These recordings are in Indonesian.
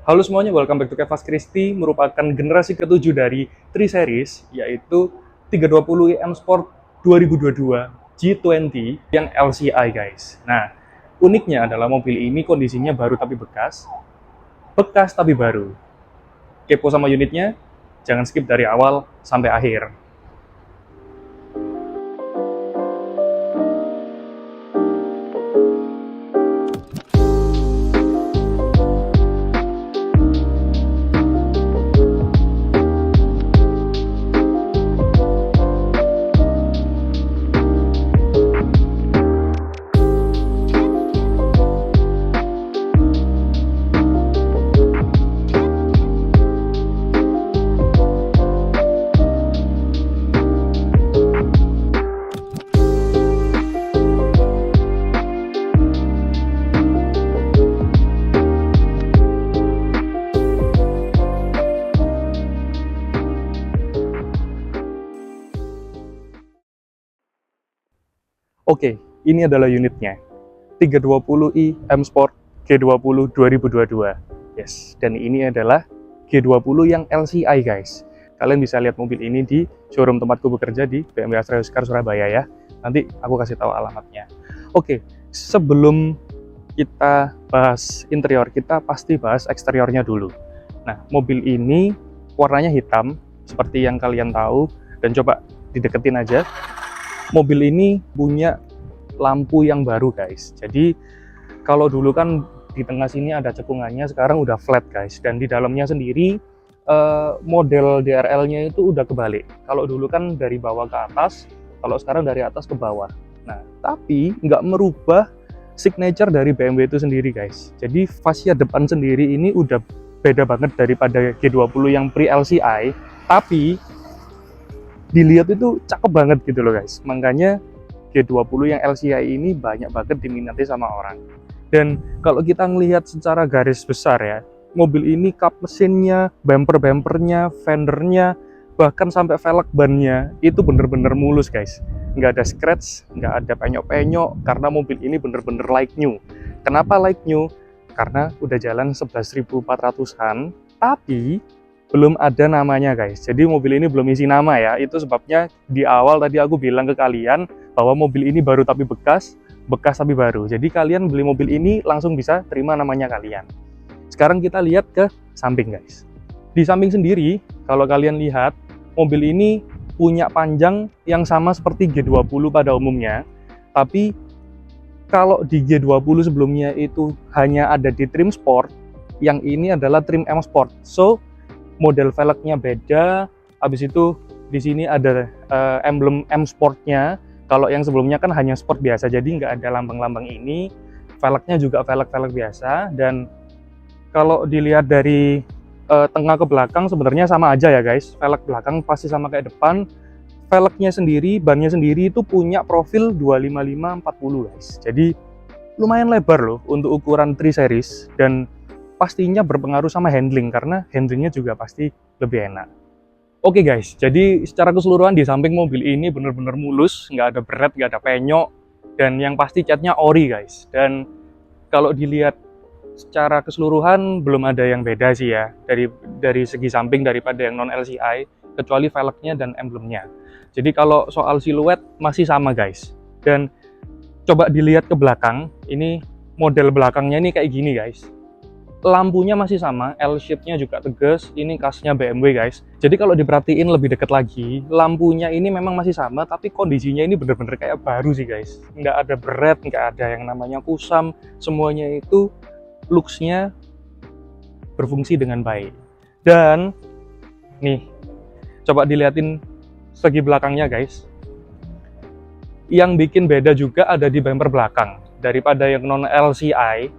Halo semuanya, welcome back to Kevas Christie, merupakan generasi ketujuh dari 3 Series, yaitu 320 M Sport 2022 G20 yang LCI guys. Nah, uniknya adalah mobil ini kondisinya baru tapi bekas, bekas tapi baru. Kepo sama unitnya? Jangan skip dari awal sampai akhir. Oke, ini adalah unitnya. 320i M Sport G20 2022. Yes, dan ini adalah G20 yang LCI guys. Kalian bisa lihat mobil ini di showroom tempatku bekerja di BMW Astra Car Surabaya ya. Nanti aku kasih tahu alamatnya. Oke, sebelum kita bahas interior, kita pasti bahas eksteriornya dulu. Nah, mobil ini warnanya hitam seperti yang kalian tahu, dan coba dideketin aja. Mobil ini punya lampu yang baru guys. Jadi kalau dulu kan di tengah sini ada cekungannya, sekarang udah flat guys. Dan di dalamnya sendiri model DRL-nya itu udah kebalik. Kalau dulu kan dari bawah ke atas, kalau sekarang dari atas ke bawah. Nah, tapi nggak merubah signature dari BMW itu sendiri guys. Jadi fascia depan sendiri ini udah beda banget daripada G20 yang pre-LCI, tapi dilihat itu cakep banget gitu loh guys. Makanya G20 yang LCI ini banyak banget diminati sama orang. Dan kalau kita ngelihat secara garis besar ya, mobil ini kap mesinnya, bumper-bumpernya, fendernya, bahkan sampai velg bannya itu bener-bener mulus guys. Nggak ada scratch, nggak ada penyok-penyok, karena mobil ini bener-bener like new. Kenapa like new? Karena udah jalan 11.400-an, tapi belum ada namanya guys. Jadi mobil ini belum isi nama ya. Itu sebabnya di awal tadi aku bilang ke kalian bahwa mobil ini baru tapi bekas, bekas tapi baru. Jadi kalian beli mobil ini langsung bisa terima namanya kalian. Sekarang kita lihat ke samping guys. Di samping sendiri, kalau kalian lihat, mobil ini punya panjang yang sama seperti G20 pada umumnya. Tapi kalau di G20 sebelumnya itu hanya ada di trim sport, yang ini adalah trim M Sport. So, model velgnya beda. Habis itu di sini ada emblem M Sportnya. Kalau yang sebelumnya kan hanya sport biasa, jadi nggak ada lambang-lambang ini. Velgnya juga velg-velg biasa. Dan kalau dilihat dari tengah ke belakang sebenarnya sama aja ya guys. Velg belakang pasti sama kayak depan. Velgnya sendiri, bannya sendiri itu punya profil 255/40 guys. Jadi lumayan lebar loh untuk ukuran 3 series, dan pastinya berpengaruh sama handling, karena handlingnya juga pasti lebih enak. Oke guys, jadi secara keseluruhan di samping mobil ini bener-bener mulus, nggak ada beret, nggak ada penyok, dan yang pasti catnya ori guys. Dan kalau dilihat secara keseluruhan belum ada yang beda sih ya dari segi samping daripada yang non LCI, kecuali velgnya dan emblemnya. Jadi kalau soal siluet masih sama guys. Dan coba dilihat ke belakang, ini model belakangnya ini kayak gini guys. Lampunya masih sama, L-shape-nya juga tegas, ini khasnya BMW guys. Jadi kalau diperhatiin lebih dekat lagi, lampunya ini memang masih sama, tapi kondisinya ini bener-bener kayak baru sih guys. Nggak ada beret, nggak ada yang namanya kusam, semuanya itu looks-nya berfungsi dengan baik. Dan nih, coba dilihatin segi belakangnya guys. Yang bikin beda juga ada di bumper belakang daripada yang non LCI.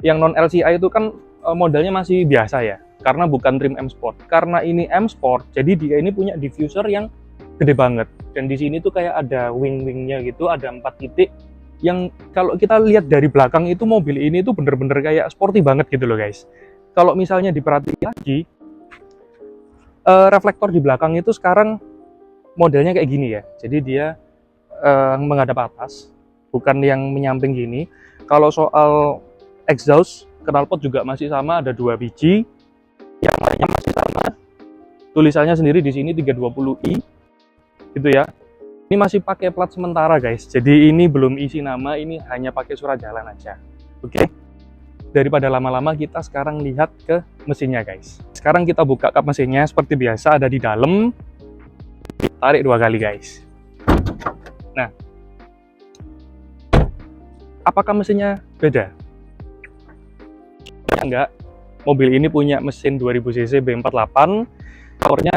Yang non LCI itu kan modelnya masih biasa ya, karena bukan trim M Sport. Karena ini M Sport, jadi dia ini punya diffuser yang gede banget. Dan di sini tuh kayak ada wing-wingnya gitu, ada 4 titik. Yang kalau kita lihat dari belakang itu mobil ini tuh bener-bener kayak sporty banget gitu loh guys. Kalau misalnya diperhatiin lagi, reflektor di belakang itu sekarang modelnya kayak gini ya. Jadi dia menghadap atas, bukan yang menyamping gini. Kalau soal exhaust, knalpot juga masih sama, ada 2 biji. Yang lainnya masih sama. Tulisannya sendiri di sini 320i gitu ya. Ini masih pakai plat sementara guys, jadi ini belum isi nama, ini hanya pakai surat jalan aja. Oke, daripada lama-lama kita sekarang lihat ke mesinnya guys. Sekarang kita buka kap mesinnya seperti biasa, ada di dalam. Tarik 2 kali guys. Nah, apakah mesinnya beda? Ya enggak, mobil ini punya mesin 2000 cc B48, powernya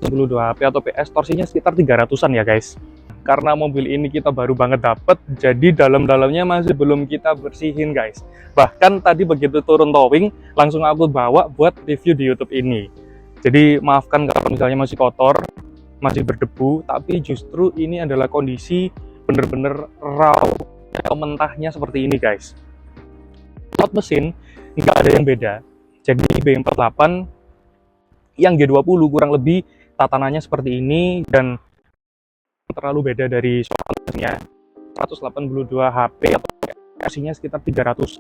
172 HP atau PS, torsinya sekitar 300-an ya guys. Karena mobil ini kita baru banget dapet, jadi dalam-dalamnya masih belum kita bersihin guys. Bahkan tadi begitu turun towing, langsung aku bawa buat review di YouTube ini. Jadi maafkan kalau misalnya masih kotor, masih berdebu, tapi justru ini adalah kondisi bener-bener raw atau mentahnya seperti ini guys. Slot mesin nggak ada yang beda. Jadi B48 yang G20 kurang lebih tatanannya seperti ini, dan terlalu beda dari soalnya 182 HP atau PS-nya sekitar 300,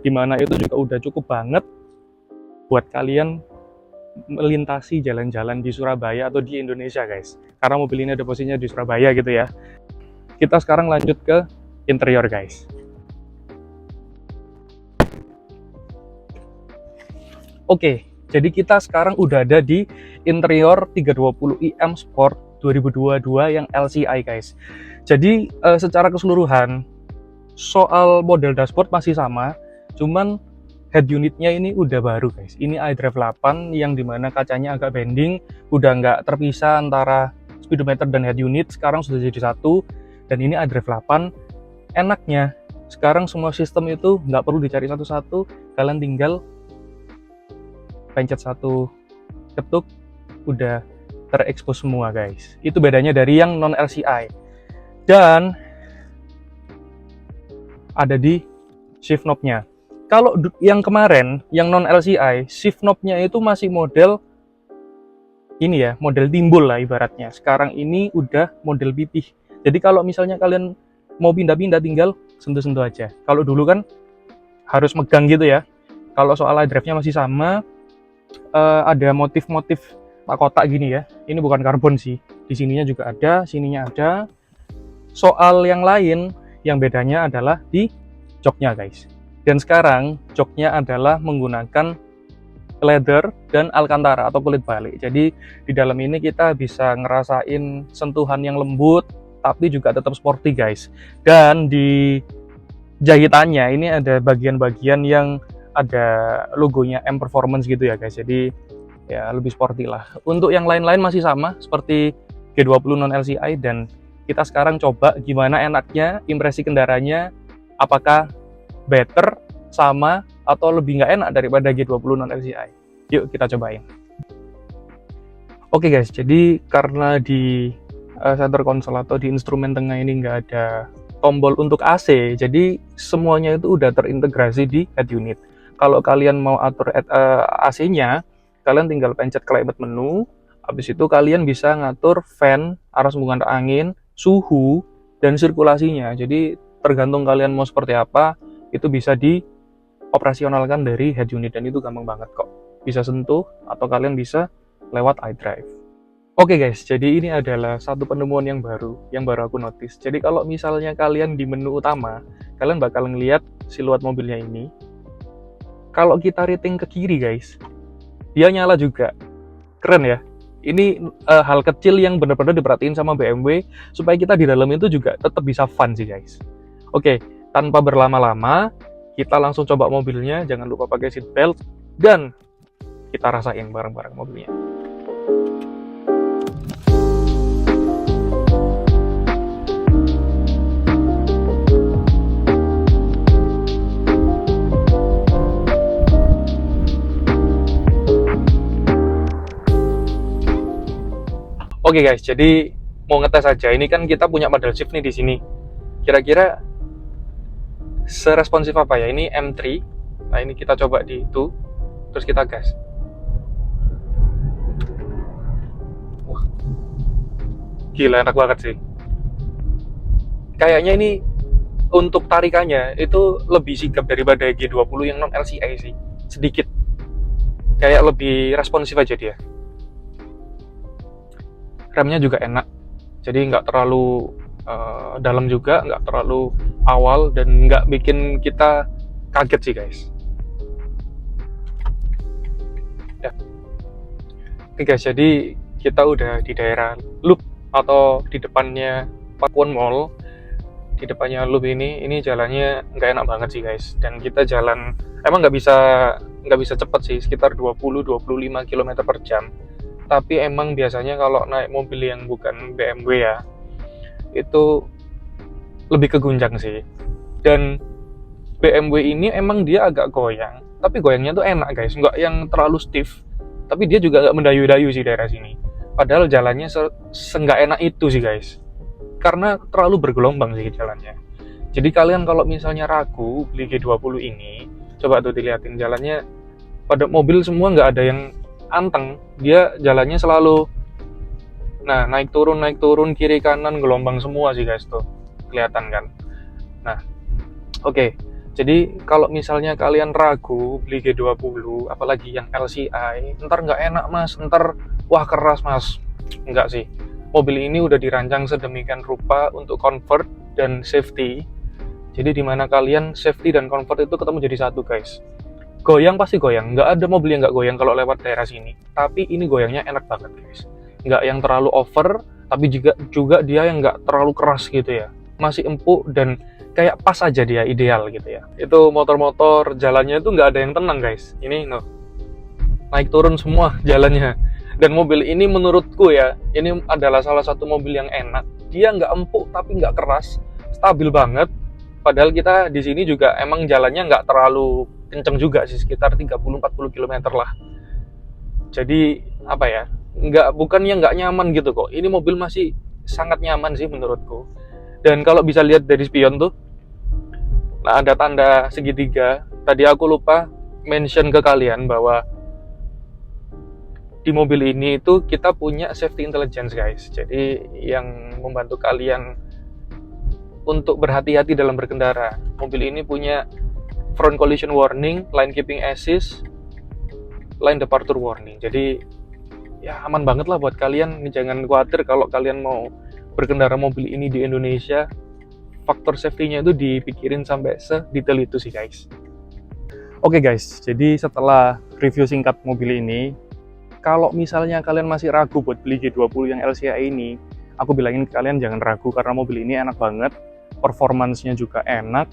dimana itu juga udah cukup banget buat kalian melintasi jalan-jalan di Surabaya atau di Indonesia guys, karena mobil ini ada posisinya di Surabaya gitu ya. Kita sekarang lanjut ke interior guys. Oke, jadi kita sekarang udah ada di interior 320i M Sport 2022 yang LCI guys. Jadi secara keseluruhan soal model dashboard masih sama, cuman head unitnya ini udah baru guys. Ini iDrive 8 yang dimana kacanya agak bending, udah nggak terpisah antara speedometer dan head unit, sekarang sudah jadi satu. Dan ini iDrive 8. Enaknya sekarang semua sistem itu nggak perlu dicari satu-satu, kalian tinggal pencet satu ketuk, udah terekspos semua guys. Itu bedanya dari yang non LCI. Dan ada di shift knob-nya. Kalau yang kemarin yang non LCI, shift knob-nya itu masih model ini ya, model timbul lah ibaratnya. Sekarang ini udah model pipih. Jadi kalau misalnya kalian mau pindah-pindah tinggal sentuh-sentuh aja. Kalau dulu kan harus megang gitu ya. Kalau soal iDrive-nya masih sama, ada motif-motif kotak gini ya. Ini bukan karbon sih. Di sininya juga ada, sininya ada. Soal yang lain, yang bedanya adalah di joknya guys. Dan sekarang joknya adalah menggunakan leather dan alcantara atau kulit balik. Jadi di dalam ini kita bisa ngerasain sentuhan yang lembut, tapi juga tetap sporty guys. Dan di jahitannya ini ada bagian-bagian yang ada logonya M Performance gitu ya guys. Jadi ya lebih sporty lah. Untuk yang lain-lain masih sama seperti G20 non LCI, dan kita sekarang coba gimana enaknya impresi kendaraannya, apakah better, sama, atau lebih nggak enak daripada G20 non LCI. Yuk kita cobain. Oke guys, jadi karena di center console atau di instrumen tengah ini nggak ada tombol untuk AC, jadi semuanya itu udah terintegrasi di head unit. Kalau kalian mau atur AC-nya, kalian tinggal pencet climate menu, habis itu kalian bisa ngatur fan, arah sumbangan angin, suhu, dan sirkulasinya. Jadi tergantung kalian mau seperti apa, itu bisa dioperasionalkan dari head unit, dan itu gampang banget kok. Bisa sentuh, atau kalian bisa lewat iDrive. Oke guys, jadi ini adalah satu penemuan yang baru aku notice. Jadi kalau misalnya kalian di menu utama, kalian bakal ngelihat siluet mobilnya ini. Kalau kita rating ke kiri guys, dia nyala juga. Keren ya. Ini hal kecil yang benar-benar diperhatiin sama BMW supaya kita di dalam itu juga tetap bisa fun sih guys. Oke, tanpa berlama-lama, kita langsung coba mobilnya. Jangan lupa pakai seat belt dan kita rasain bareng-bareng mobilnya. Oke guys, jadi mau ngetes aja. Ini kan kita punya paddle shift nih di sini. Kira-kira seresponsif apa ya? Ini M3. Nah, ini kita coba di itu. Terus kita gas. Wah. Gila, enak banget sih. Kayaknya ini untuk tarikannya itu lebih sigap daripada G20 yang non LCI sih, sedikit kayak lebih responsif aja dia. Remnya juga enak, jadi nggak terlalu dalam juga, nggak terlalu awal, dan nggak bikin kita kaget sih guys. Ya. Oke guys, jadi kita udah di daerah Loop atau di depannya Pakuwon Mall. Di depannya Loop ini jalannya nggak enak banget sih guys, dan kita jalan emang nggak bisa cepet sih, sekitar 20-25 km per jam. Tapi emang biasanya kalau naik mobil yang bukan BMW ya, itu lebih kegunjang sih. Dan BMW ini emang dia agak goyang, tapi goyangnya tuh enak guys, nggak yang terlalu stiff, tapi dia juga nggak mendayu-dayu sih daerah sini. Padahal jalannya se-nggak enak itu sih guys, karena terlalu bergelombang sih jalannya. Jadi kalian kalau misalnya ragu beli G20 ini, coba tuh dilihatin jalannya, pada mobil semua nggak ada yang anteng, dia jalannya selalu naik turun kiri kanan gelombang semua sih guys, tuh kelihatan kan. Nah oke, jadi kalau misalnya kalian ragu beli G20 apalagi yang LCI, ntar nggak enak mas, ntar wah keras mas, enggak sih. Mobil ini udah dirancang sedemikian rupa untuk comfort dan safety, jadi dimana kalian safety dan comfort itu ketemu jadi satu guys. Goyang pasti goyang, nggak ada mobil yang nggak goyang kalau lewat daerah sini, tapi ini goyangnya enak banget guys, nggak yang terlalu over, tapi juga dia yang nggak terlalu keras gitu ya, masih empuk dan kayak pas aja, dia ideal gitu ya. Itu motor-motor jalannya itu nggak ada yang tenang guys, ini no, naik turun semua jalannya. Dan mobil ini menurutku ya, ini adalah salah satu mobil yang enak, dia nggak empuk tapi nggak keras, stabil banget. Padahal kita di sini juga emang jalannya nggak terlalu kenceng juga sih, sekitar 30-40 km lah. Jadi apa ya, bukannya nggak nyaman gitu kok, ini mobil masih sangat nyaman sih menurutku. Dan kalau bisa lihat dari spion tuh, nah ada tanda segitiga. Tadi aku lupa mention ke kalian bahwa di mobil ini itu kita punya safety intelligence guys, jadi yang membantu kalian untuk berhati-hati dalam berkendara. Mobil ini punya front collision warning, lane keeping assist, lane departure warning. Jadi ya aman banget lah buat kalian. Jangan khawatir kalau kalian mau berkendara mobil ini di Indonesia. Faktor safety-nya itu dipikirin sampai sedetail itu sih guys. Oke guys, jadi setelah review singkat mobil ini, kalau misalnya kalian masih ragu buat beli G20 yang LCI ini, aku bilangin ke kalian jangan ragu, karena mobil ini enak banget, performance-nya juga enak,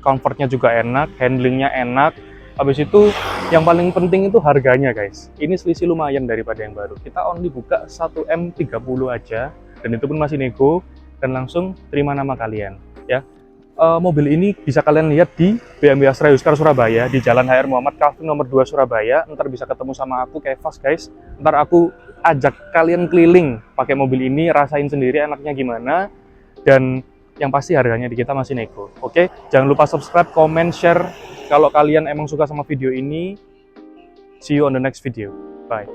comfort-nya juga enak, handling-nya enak. Habis itu yang paling penting itu harganya guys, ini selisih lumayan daripada yang baru. Kita only buka 1M30 aja, dan itu pun masih nego, dan langsung terima nama kalian ya. Mobil ini bisa kalian lihat di BMW Astra Yuskar Surabaya, di Jalan HR Muhammad Kafling nomor 2 Surabaya. Ntar bisa ketemu sama aku Kevas guys, ntar aku ajak kalian keliling pakai mobil ini, rasain sendiri enaknya gimana, dan yang pasti harganya di kita masih nego. Oke, jangan lupa subscribe, comment, share kalau kalian emang suka sama video ini. See you on the next video. Bye.